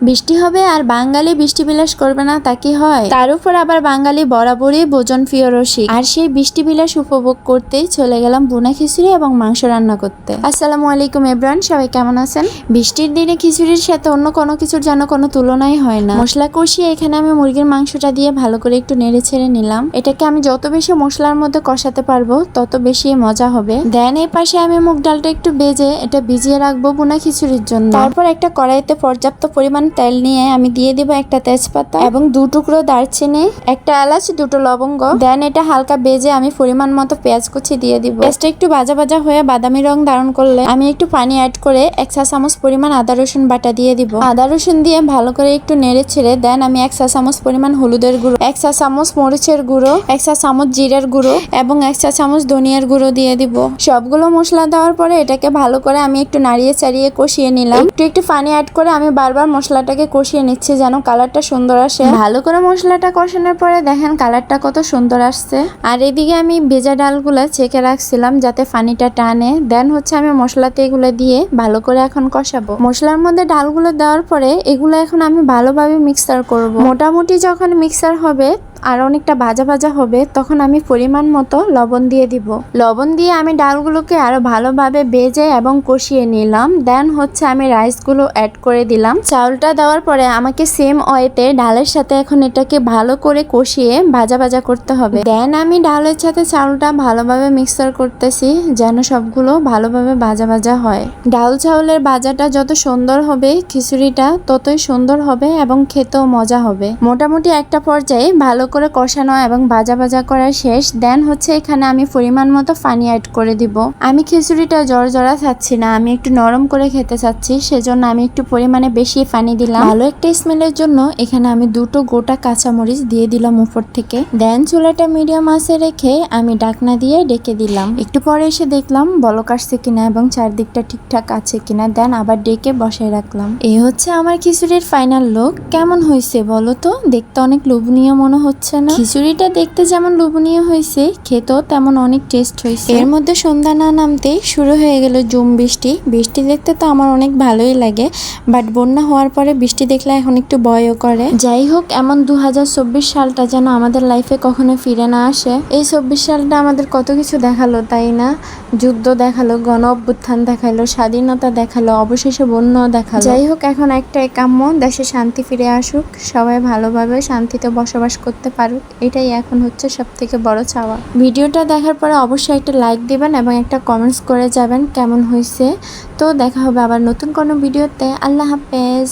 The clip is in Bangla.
বৃষ্টি হবে আর বাঙালি বৃষ্টি বিলাস করবে না তা কি হয়? তার উপর আবার বাঙালি বরাবরই ভোজন প্রিয় রসিক। আর সেই বৃষ্টি বিলাস উপভোগ করতেই চলে গেলাম ভুনা খিচুড়ি এবং মাংস রান্না করতে। আসসালামু আলাইকুম এভরিওয়ান, সবাই কেমন আছেন? বৃষ্টির দিনে খিচুড়ির সাথে অন্য কোনো কিছুর যেন কোনো তুলনাই হয় না। মশলা কষিয়ে এখানে আমি মুরগির মাংসটা দিয়ে ভালো করে একটু নেড়ে ছেড়ে নিলাম। এটাকে আমি যত বেশি মশলার মধ্যে কষাতে পারবো তত বেশি মজা হবে। দেন এই পাশে আমি মুগ ডালটা একটু ভেজে এটা ভিজিয়ে রাখবো ভুনা খিচুড়ির জন্য। তারপর একটা কড়াইতে পর্যাপ্ত পরিমাণ তেল নিয়ে আমি দিয়ে দিব একটা তেজপাতা এবং 2 টুকরো দারচিনি, একটা এলাচ, 2টো লবঙ্গ। দেন এটা হালকা ভেজে আমি পরিমাণ মতো পেঁয়াজ কুচি দিয়ে দিব। পেঁয়াজটা একটু ভাজা ভাজা হয়ে বাদামি রং ধারণ করলে আমি একটু পানি অ্যাড করে 1 চা চামচ পরিমাণ আদা রসুন বাটা দিয়ে দিব। আদা রসুন দিয়ে ভালো করে একটু নেড়ে ছেড়ে দেন আমি 1 চা চামচ পরিমাণ হলুদের গুঁড়ো, 1 চা চামচ মরিচের গুঁড়ো, 1 চা চামচ জিরার গুঁড়ো এবং 1 চা চামচ ধনিয়ার গুঁড়ো দিয়ে দিব। সবগুলো মশলা দেওয়ার পরে এটাকে ভালো করে আমি একটু নাড়িয়ে চাড়িয়ে কষিয়ে নিলাম। একটু পানি অ্যাড করে আমি বারবার মশলাটাকে কষিয়ে নিচ্ছি যেন কালারটা সুন্দর আসে। ভালো করে মশলাটা কষানোর পরে দেখেন কালারটা কত সুন্দর আসছে। আর এদিকে আমি ভেজা ডালগুলো ছেঁকে রাখছিলাম যাতে পানিটা টানে। দেন হচ্ছে আমি মশলাতে এগুলো দিয়ে ভালো করে এখন কষাবো। মশলার মধ্যে ডালগুলো দেওয়ার পরে এগুলো এখন আমি ভালোভাবে মিক্সার করব। মোটামুটি যখন মিক্সার হবে আর অনেকটা ভাজা ভাজা হবে তখন আমি পরিমাণ মতো লবণ দিয়ে দিব। লবণ দিয়ে আমি ডালগুলোকে আরো ভালোভাবে ভেজে এবং কষিয়ে নিলাম। দেন হচ্ছে আমি রাইসগুলো অ্যাড করে দিলাম। চাউলটা দেওয়ার পরে আমাকে সেম ওয়েতে ডালের সাথে এখন এটাকে ভালো করে কষিয়ে ভাজা ভাজা করতে হবে। দেন আমি ডালের সাথে চাউলটা ভালোভাবে মিক্সার করতেছি যেন সবগুলো ভালোভাবে ভাজা ভাজা হয়। ডাল চাউলের ভাজাটা যত সুন্দর হবে খিচুড়িটা ততই সুন্দর হবে এবং খেতেও মজা হবে। মোটামুটি একটা পর্যায়ে ভালো করে কষানো এবং ভাজা ভাজা করা শেষ। দেন হচ্ছে এখানে আমি পরিমাণ মতো পানি অ্যাড করে দিব। আমি খিচুড়িটা জড়জড়া চাচ্ছি না, আমি একটু নরম করে খেতে চাচ্ছি, সেজন্য আমি একটু পরিমাণে বেশি পানি দিলাম। ভালো একটা স্মেলের জন্য এখানে আমি 2টো গোটা কাঁচামরিচ দিয়ে দিলাম উপর থেকে। দেন চুলাটা মিডিয়াম আঁচে রেখে আমি ঢাকনা দিয়ে ডেকে দিলাম। একটু পরে এসে দেখলাম বলক আসছে কিনা এবং চারদিকটা ঠিকঠাক আছে কিনা। দেন আবার ডেকে বসায় রাখলাম। এই হচ্ছে আমার খিচুড়ির ফাইনাল লুক। কেমন হয়েছে বলো তো? দেখতে অনেক লোভনীয় মনে হচ্ছে না? খিচুড়িটা দেখতে যেমন লোভনীয় হয়েছে খেতেও তেমন অনেক টেস্ট হয়েছে। এর মধ্যে সন্ধ্যা না নামতেই শুরু হয়ে গেল জুম বৃষ্টি। বৃষ্টি দেখতে তো আমার অনেক ভালোই লাগে, বাট বন্যা হওয়ার পরে বৃষ্টি দেখলে এখন একটু ভয়ও করে। যাই হোক, এমন 2024 সালটা যেন আমাদের লাইফে কখনো ফিরে না আসে। এই 24 সালটা আমাদের কত কিছু দেখালো তাই না? যুদ্ধ দেখালো, গণ অভ্যুত্থান দেখালো, স্বাধীনতা দেখালো, অবশেষে বন্যাও দেখালো। যাই হোক, এখন একটাই কাম্য, দেশে শান্তি ফিরে আসুক, সবাই ভালোভাবে শান্তিতে বসবাস করতে পারুক। এটাই এখন হচ্ছে সব থেকে বড় চাওয়া। ভিডিওটা দেখার পরে অবশ্যই একটা লাইক দিবেন এবং একটা কমেন্টস করে যাবেন কেমন হয়েছে। তো দেখা হবে আবার নতুন কোনো ভিডিওতে। আল্লাহ হাফেজ।